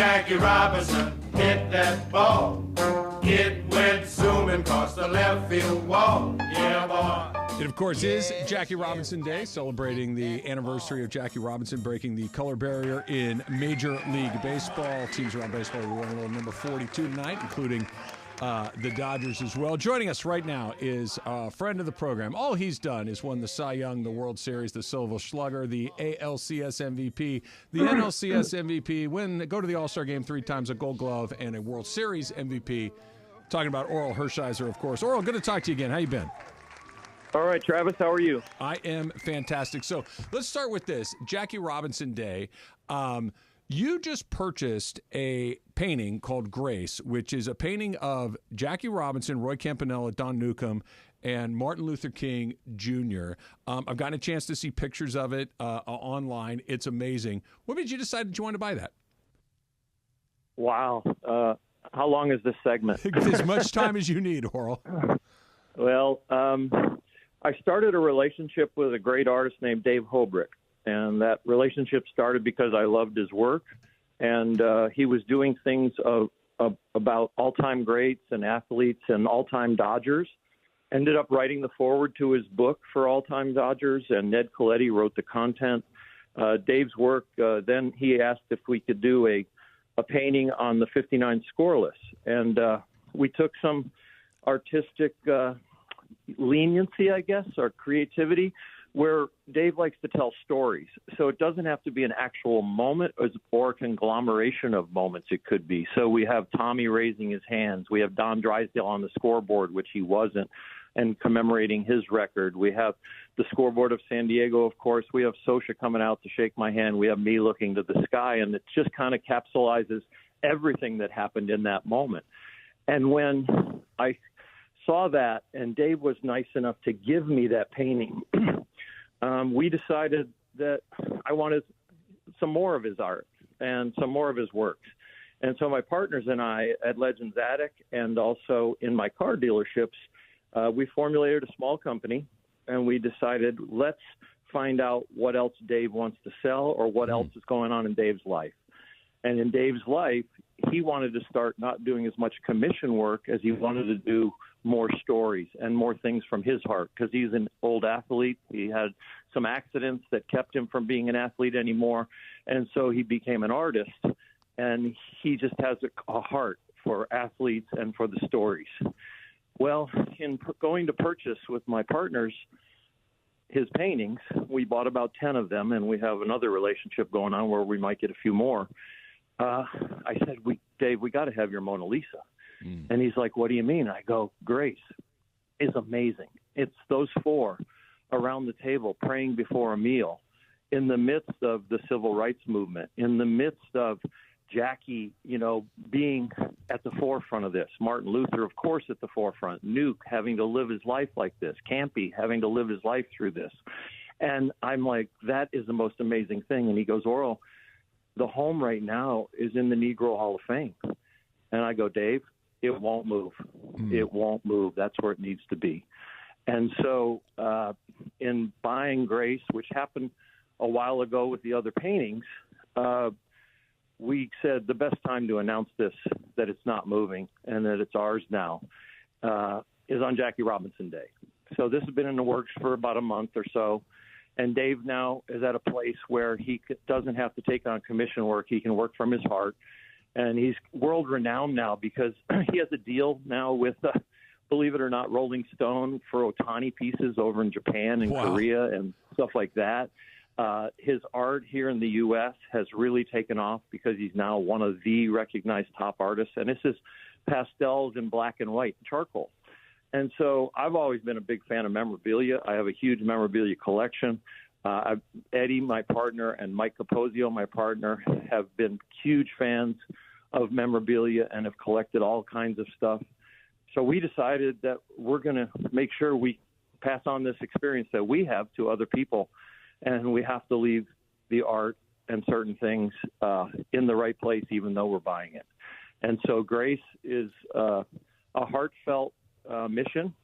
Jackie Robinson hit that ball. It went zooming across the left field wall. Yeah, boy. It, of course, is Jackie Robinson Day, celebrating the anniversary of Jackie Robinson breaking the color barrier in Major League Baseball. Teams around baseball, we're running on number 42 tonight, including the Dodgers as well. Joining us right now is a friend of the program. All he's done is won the Cy Young, the World Series, the Silver Slugger, the ALCS MVP, the NLCS MVP, go to the All-Star Game 3 times, a Gold Glove, and a World Series MVP. Talking about Oral Hershiser, of course. Oral, good to talk to you again. How you been? All right, Travis, how are you? I am fantastic. So let's start with this. Jackie Robinson Day. You just purchased a painting called Grace, which is a painting of Jackie Robinson, Roy Campanella, Don Newcomb, and Martin Luther King Jr. I've gotten a chance to see pictures of it online. It's amazing. What made you decide that you wanted to buy that? Wow. How long is this segment? As much time as you need, Oral. Well, I started a relationship with a great artist named Dave Hobrick, and that relationship started because I loved his work, and he was doing things about all-time greats and athletes and all-time Dodgers. Ended up writing the foreword to his book for all-time Dodgers, and Ned Coletti wrote the content. Dave's work, then he asked if we could do a painting on the 59 scoreless, and we took some artistic leniency, I guess, or creativity, where Dave likes to tell stories. So it doesn't have to be an actual moment or a conglomeration of moments it could be. So we have Tommy raising his hands. We have Don Drysdale on the scoreboard, which he wasn't, and commemorating his record. We have the scoreboard of San Diego, of course. We have Sosha coming out to shake my hand. We have me looking to the sky, and it just kind of capsulizes everything that happened in that moment. And when I saw that, and Dave was nice enough to give me that painting, we decided that I wanted some more of his art and some more of his works. And so my partners and I at Legends Attic and also in my car dealerships, we formulated a small company, and we decided, let's find out what else Dave wants to sell or what else is going on in Dave's life. And in Dave's life, he wanted to start not doing as much commission work as he wanted to do more stories and more things from his heart, because he's an old athlete. He had some accidents that kept him from being an athlete anymore, and so he became an artist, and he just has a heart for athletes and for the stories. Well, in going to purchase with my partners his paintings, we bought about 10 of them, and we have another relationship going on where we might get a few more. I said, Dave, we got to have your Mona Lisa. And he's like, what do you mean? I go, Grace is amazing. It's those four around the table praying before a meal in the midst of the civil rights movement, in the midst of Jackie, being at the forefront of this. Martin Luther, of course, at the forefront. Nuke having to live his life like this. Campy having to live his life through this. And I'm like, that is the most amazing thing. And he goes, Oral, the home right now is in the Negro Hall of Fame. And I go, Dave, it won't move. It won't move. That's where it needs to be. And so in buying Grace, which happened a while ago with the other paintings, we said the best time to announce this, that it's not moving and that it's ours now, is on Jackie Robinson Day. So this has been in the works for about a month or so. And Dave now is at a place where he doesn't have to take on commission work. He can work from his heart. And he's world-renowned now because he has a deal now with, believe it or not, Rolling Stone for Ohtani pieces over in Japan and Korea and stuff like that. His art here in the U.S. has really taken off because he's now one of the recognized top artists. And this is pastels in black and white charcoal. And so I've always been a big fan of memorabilia. I have a huge memorabilia collection. Eddie, my partner, and Mike Capozio, my partner, have been huge fans of memorabilia and have collected all kinds of stuff. So we decided that we're going to make sure we pass on this experience that we have to other people, and we have to leave the art and certain things in the right place, even though we're buying it. And so Grace is a heartfelt mission.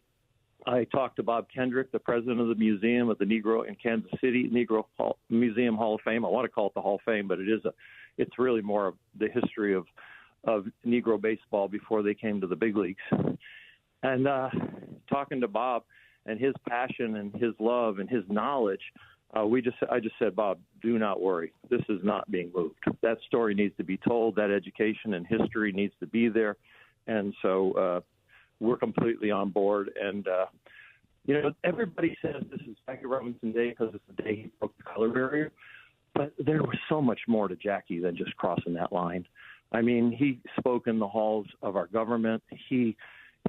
I talked to Bob Kendrick, the president of the Museum of the Negro in Kansas City, Museum Hall of Fame. I want to call it the Hall of Fame, but it is it's really more of the history of Negro baseball before they came to the big leagues. And talking to Bob and his passion and his love and his knowledge, I just said, Bob, do not worry. This is not being moved. That story needs to be told. That education and history needs to be there. And so we're completely on board. And, everybody says this is Jackie Robinson Day because it's the day he broke the color barrier. But there was so much more to Jackie than just crossing that line. I mean, he spoke in the halls of our government. He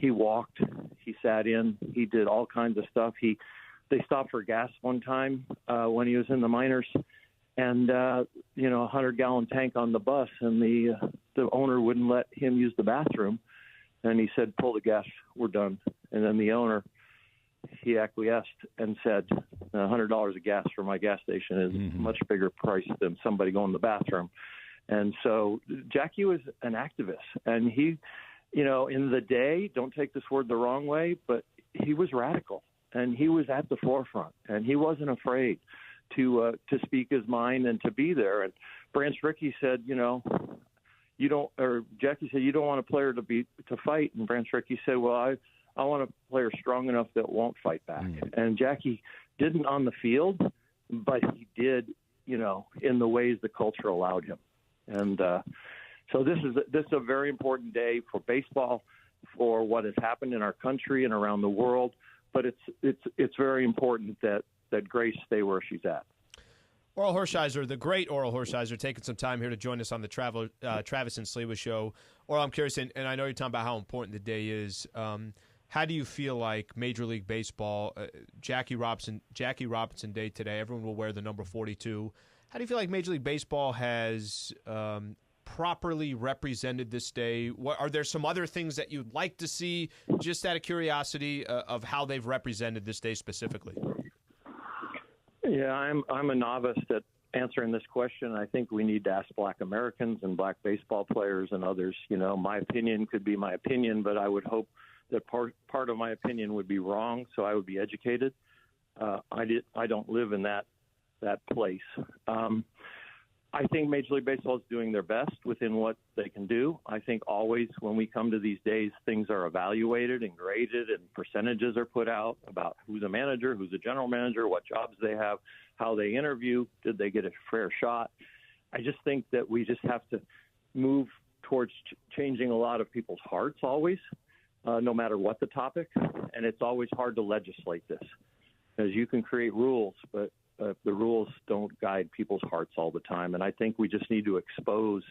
walked. He sat in. He did all kinds of stuff. They stopped for gas one time when he was in the minors, and a 100-gallon tank on the bus, and the owner wouldn't let him use the bathroom, and he said, "Pull the gas, we're done." And then the owner, he acquiesced and said, $100 of gas for my gas station is a much bigger price than somebody going to the bathroom. And so Jackie was an activist, and he, in the day, don't take this word the wrong way, but he was radical. And he was at the forefront, and he wasn't afraid to speak his mind and to be there. And Branch Rickey said, Jackie said, you don't want a player to fight. And Branch Rickey said, well, I want a player strong enough that won't fight back. And Jackie didn't on the field, but he did, in the ways the culture allowed him. And so this is a very important day for baseball, for what has happened in our country and around the world. But it's very important that Grace stay where she's at. Oral Hershiser, the great Oral Hershiser, taking some time here to join us on the Travis and Sliwa show. Oral, I'm curious, and I know you're talking about how important the day is. How do you feel like Major League Baseball, Jackie Robinson Day today, everyone will wear the number 42. How do you feel like Major League Baseball has properly represented this day? Are there some other things that you'd like to see, just out of curiosity, of how they've represented this day specifically? Yeah, I'm a novice at answering this question. I think we need to ask Black Americans and Black baseball players and others. My opinion could be my opinion, but I would hope that part of my opinion would be wrong, so I would be educated. I don't live in that place. I think Major League Baseball is doing their best within what they can do. I think always when we come to these days, things are evaluated and graded and percentages are put out about who's a manager, who's a general manager, what jobs they have, how they interview, did they get a fair shot. I just think that we just have to move towards changing a lot of people's hearts always, no matter what the topic. And it's always hard to legislate this, because you can create rules, but the rules don't guide people's hearts all the time. And I think we just need to expose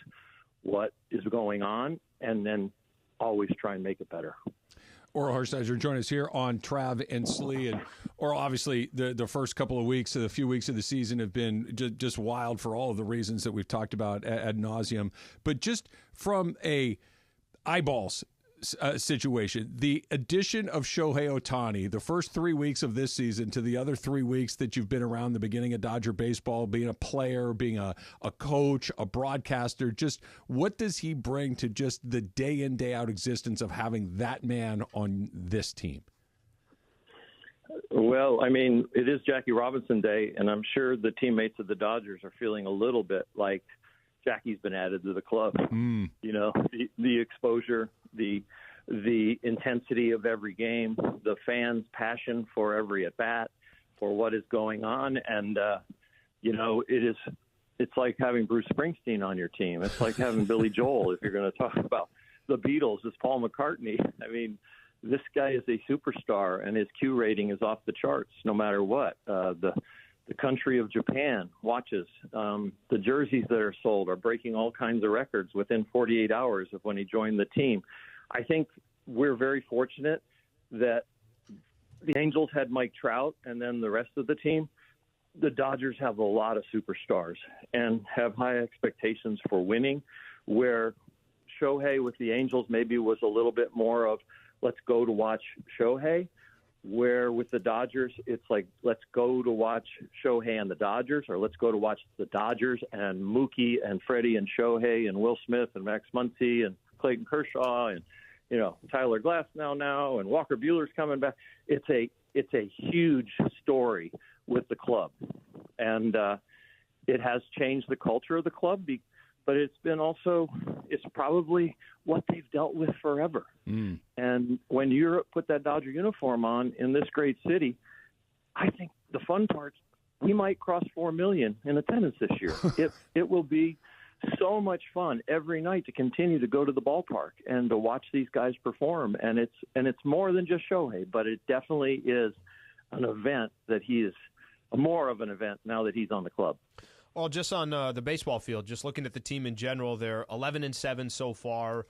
what is going on and then always try and make it better. Oral Hershiser join us here on Trav and Slee. And Oral, obviously, the first couple of weeks, the few weeks of the season have been just wild for all of the reasons that we've talked about ad nauseum. But just from a eyeballs situation, the addition of Shohei Ohtani, the first 3 weeks of this season to the other 3 weeks that you've been around the beginning of Dodger baseball, being a player, being a coach, a broadcaster, just what does he bring to just the day in, day out existence of having that man on this team? Well, I mean, it is Jackie Robinson Day, and I'm sure the teammates of the Dodgers are feeling a little bit like Jackie's been added to the club. The exposure, the intensity of every game, the fans' passion for every at bat, for what is going on, and it's like having Bruce Springsteen on your team. It's like having Billy Joel. If you're going to talk about the Beatles, it's Paul McCartney. I mean, this guy is a superstar, and his Q rating is off the charts, no matter what. The country of Japan watches. The jerseys that are sold are breaking all kinds of records within 48 hours of when he joined the team. I think we're very fortunate that the Angels had Mike Trout and then the rest of the team. The Dodgers have a lot of superstars and have high expectations for winning, where Shohei with the Angels maybe was a little bit more of let's go to watch Shohei, where with the Dodgers, it's like, let's go to watch Shohei and the Dodgers, or let's go to watch the Dodgers and Mookie and Freddie and Shohei and Will Smith and Max Muncy and Clayton Kershaw and, Tyler Glass now, and Walker Buehler's coming back. It's a huge story with the club. And it has changed the culture of the club, but it's probably what they've dealt with forever. And when Europe put that Dodger uniform on in this great city, I think the fun part, we might cross 4 million in attendance this year. It will be so much fun every night to continue to go to the ballpark and to watch these guys perform. And it's more than just Shohei, but it definitely is an event that he is more of an event now that he's on the club. Well, just on the baseball field, just looking at the team in general, they're 11-7 so far.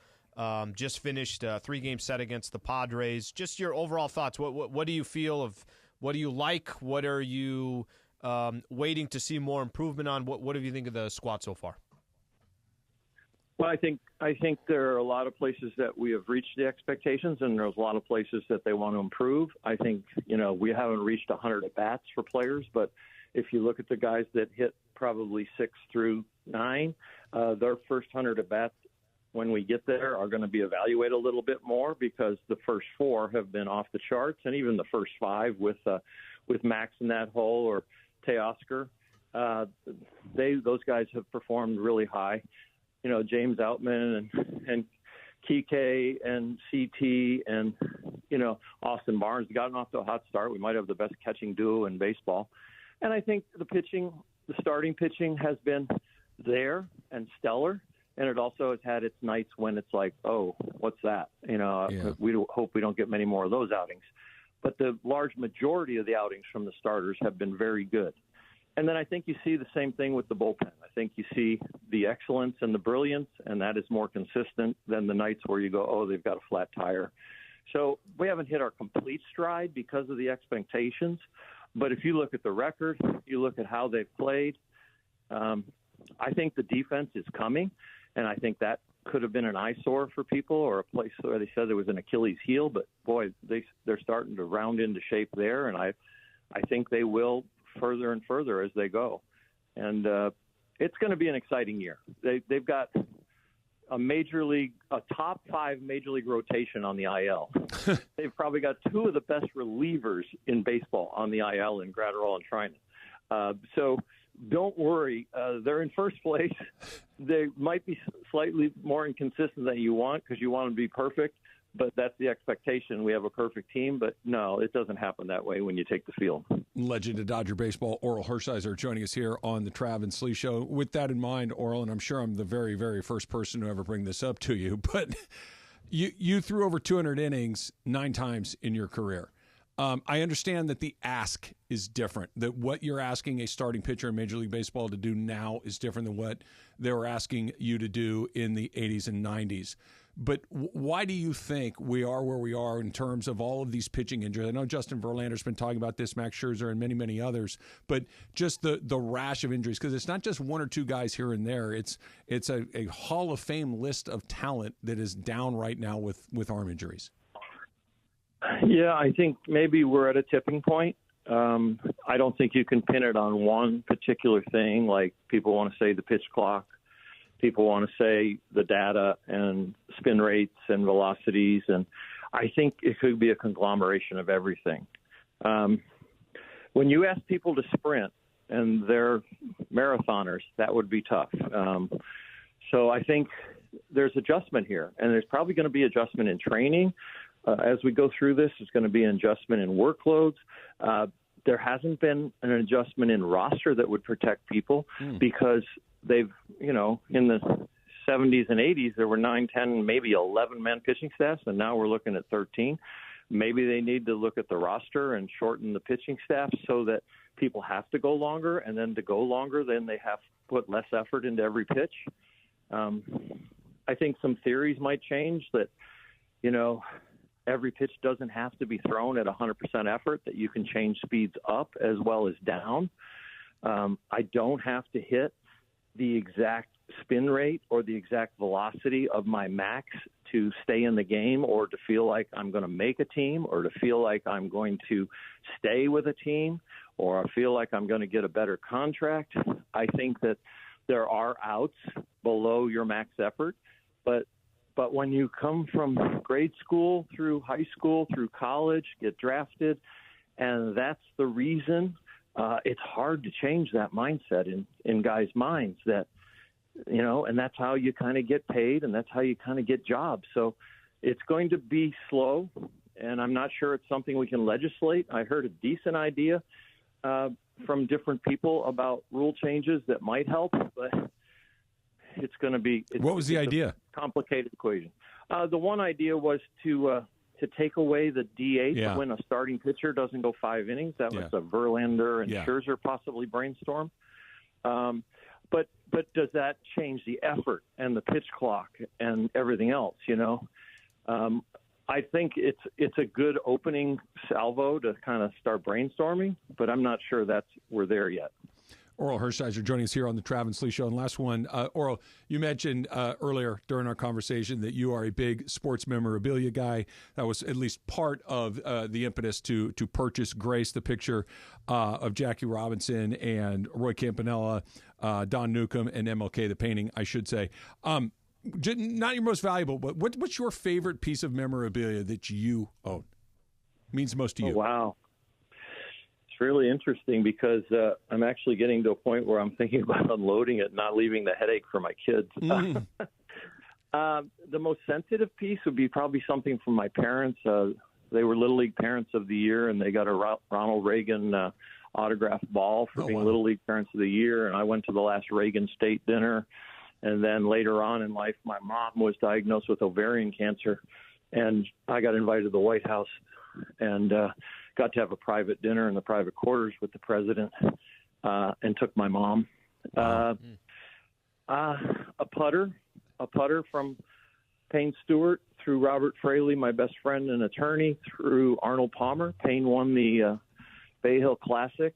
Just finished a 3-game set against the Padres. Just your overall thoughts. What do you feel of? What do you like? What are you waiting to see more improvement on? What do you think of the squad so far? Well, I think there are a lot of places that we have reached the expectations, and there's a lot of places that they want to improve. I think, we haven't reached 100 at-bats for players, but if you look at the guys that hit probably 6 through 9, their first 100 at-bats when we get there are going to be evaluated a little bit more because the first 4 have been off the charts, and even the first 5 with Max in that hole or Teoscar, those guys have performed really high. James Outman and Kike and CT and, Austin Barnes gotten off to a hot start. We might have the best catching duo in baseball. And I think the starting pitching has been there and stellar. And it also has had its nights when it's like, oh, what's that? We hope we don't get many more of those outings. But the large majority of the outings from the starters have been very good. And then I think you see the same thing with the bullpen. I think you see the excellence and the brilliance, and that is more consistent than the nights where you go, oh, they've got a flat tire. So we haven't hit our complete stride because of the expectations. But if you look at the record, you look at how they've played, I think the defense is coming, and I think that could have been an eyesore for people or a place where they said there was an Achilles heel. But, boy, they're starting to round into shape there, and I think they will further and further as they go. And it's going to be an exciting year. They've got a top 5 major league rotation on the IL. They've probably got 2 of the best relievers in baseball on the IL in Gratterall and Trinan. So don't worry. They're in first place. They might be slightly more inconsistent than you want because you want them to be perfect. But that's the expectation. We have a perfect team, but no, it doesn't happen that way when you take the field. Legend of Dodger baseball, Orel Hershiser, joining us here on the Trav and Slee Show. With that in mind, Orel, and I'm sure I'm the very, very first person to ever bring this up to you, but you threw over 200 innings 9 times in your career. I understand that the ask is different, that what you're asking a starting pitcher in Major League Baseball to do now is different than what they were asking you to do in the 80s and 90s. But why do you think we are where we are in terms of all of these pitching injuries? I know Justin Verlander's been talking about this, Max Scherzer, and many, many others, but just the rash of injuries, because it's not just 1 or 2 guys here and there. It's a Hall of Fame list of talent that is down right now with arm injuries. Yeah, I think maybe we're at a tipping point. I don't think you can pin it on one particular thing, like people want to say the pitch clock. People want to say the data and spin rates and velocities, and I think it could be a conglomeration of everything. When you ask people to sprint and they're marathoners, that would be tough. So I think there's adjustment here, and there's probably going to be adjustment in training. As we go through this, there's going to be an adjustment in workloads. There hasn't been an adjustment in roster that would protect people because they've, in the 70s and 80s, there were 9, 10, maybe 11-man pitching staffs, and now we're looking at 13. Maybe they need to look at the roster and shorten the pitching staff so that people have to go longer, and then to go longer, then they have to put less effort into every pitch. I think some theories might change that, every pitch doesn't have to be thrown at 100% effort, that you can change speeds up as well as down. I don't have to hit the exact spin rate or the exact velocity of my max to stay in the game or to feel like I'm going to make a team or to feel like I'm going to stay with a team or I feel like I'm going to get a better contract. I think that there are outs below your max effort, but when you come from grade school through high school through college, get drafted, and that's the reason, it's hard to change that mindset in guys' minds that and that's how you kind of get paid, and that's how you kind of get jobs. So it's going to be slow, and I'm not sure it's something we can legislate. I heard a decent idea from different people about rule changes that might help, but it's going to be. What was the idea? Complicated equation. The one idea was to take away the DH when a starting pitcher doesn't go 5 innings. That was a Verlander and Scherzer possibly brainstorm. But does that change the effort and the pitch clock and everything else? I think it's a good opening salvo to kind of start brainstorming, but I'm not sure we're there yet. Oral Hershiser joining us here on the Travis Lee Show. And last one, Oral, you mentioned earlier during our conversation that you are a big sports memorabilia guy. That was at least part of the impetus to purchase Grace, the picture of Jackie Robinson and Roy Campanella, Don Newcombe, and MLK, the painting, I should say. Not your most valuable, but what's your favorite piece of memorabilia that you own? Means most to you. Oh, wow. It's really interesting because I'm actually getting to a point where I'm thinking about unloading it and not leaving the headache for my kids. The most sensitive piece would be probably something from my parents. They were Little League Parents of the Year, and they got a Ronald Reagan autographed ball for being Little League Parents of the Year, and I went to the last Reagan State dinner. And then later on in life, my mom was diagnosed with ovarian cancer, and I got invited to the White House and got to have a private dinner in the private quarters with the president and took my mom. A putter from Payne Stewart through Robert Fraley, my best friend and attorney, through Arnold Palmer. Payne won the Bay Hill Classic.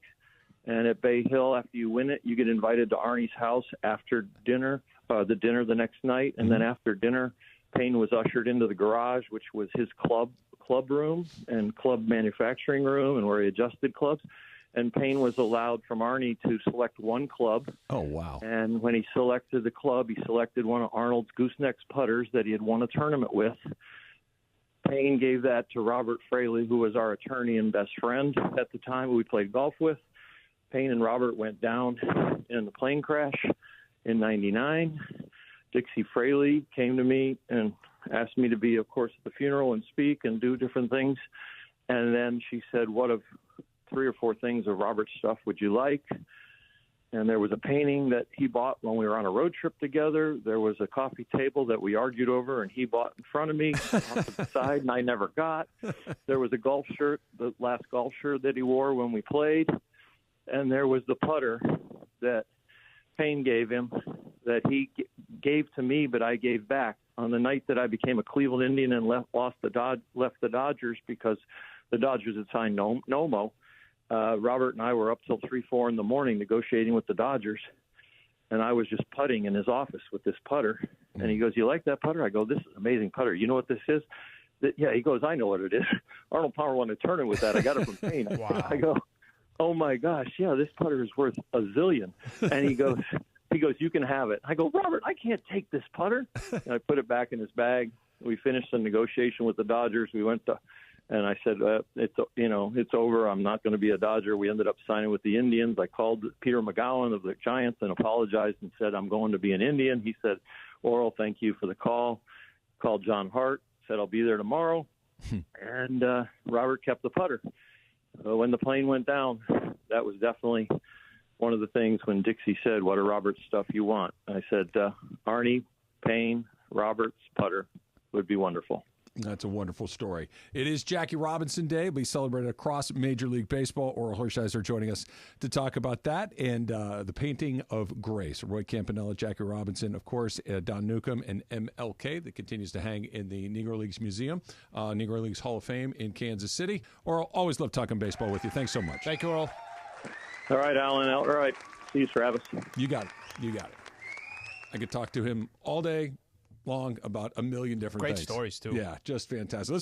And at Bay Hill, after you win it, you get invited to Arnie's house after dinner, the next night. And then after dinner, Payne was ushered into the garage, which was his club room and club manufacturing room and where he adjusted clubs. And Payne was allowed from Arnie to select one club. Oh, wow. And when he selected the club, he selected one of Arnold's goosenecks putters that he had won a tournament with. Payne gave that to Robert Fraley, who was our attorney and best friend at the time, who we played golf with. Payne and Robert went down in the plane crash in 99. Dixie Fraley came to me and asked me to be, of course, at the funeral and speak and do different things. And then she said, what of 3 or 4 things of Robert's stuff would you like? And there was a painting that he bought when we were on a road trip together. There was a coffee table that we argued over, and he bought in front of me off to the side, and I never got. There was a golf shirt, the last golf shirt that he wore when we played. And there was the putter that Payne gave him that he gave to me, but I gave back on the night that I became a Cleveland Indian and left the Dodgers because the Dodgers had signed Nomo. Robert and I were up till 3-4 in the morning negotiating with the Dodgers, and I was just putting in his office with this putter. And he goes, "You like that putter?" I go, "This is an amazing putter. You know what this is?" Yeah, he goes, "I know what it is." Arnold Palmer won a tournament with that. I got it from Payne. Wow. I go, "Oh my gosh, yeah, this putter is worth a zillion." And he goes, "You can have it." I go, "Robert, I can't take this putter." And I put it back in his bag. We finished the negotiation with the Dodgers. We went to, and I said, it's over. I'm not going to be a Dodger. We ended up signing with the Indians. I called Peter McGowan of the Giants and apologized and said, I'm going to be an Indian. He said, "Oral, thank you for the call." Called John Hart, said, "I'll be there tomorrow." And Robert kept the putter. When the plane went down, that was definitely one of the things when Dixie said, "What are Robert's stuff you want?" I said, Arnie, Payne, Robert's putter would be wonderful. That's a wonderful story. It is Jackie Robinson Day. We celebrated across Major League Baseball. Oral Hershiser joining us to talk about that and the painting of Grace. Roy Campanella, Jackie Robinson, of course, Don Newcombe, and MLK that continues to hang in the Negro Leagues Museum, Negro Leagues Hall of Fame in Kansas City. Oral, always love talking baseball with you. Thanks so much. Thank you, Oral. All right, Alan. All right. See you, Travis. You got it. I could talk to him all day long about a million different things. Great stories, too. Yeah, just fantastic. Let's talk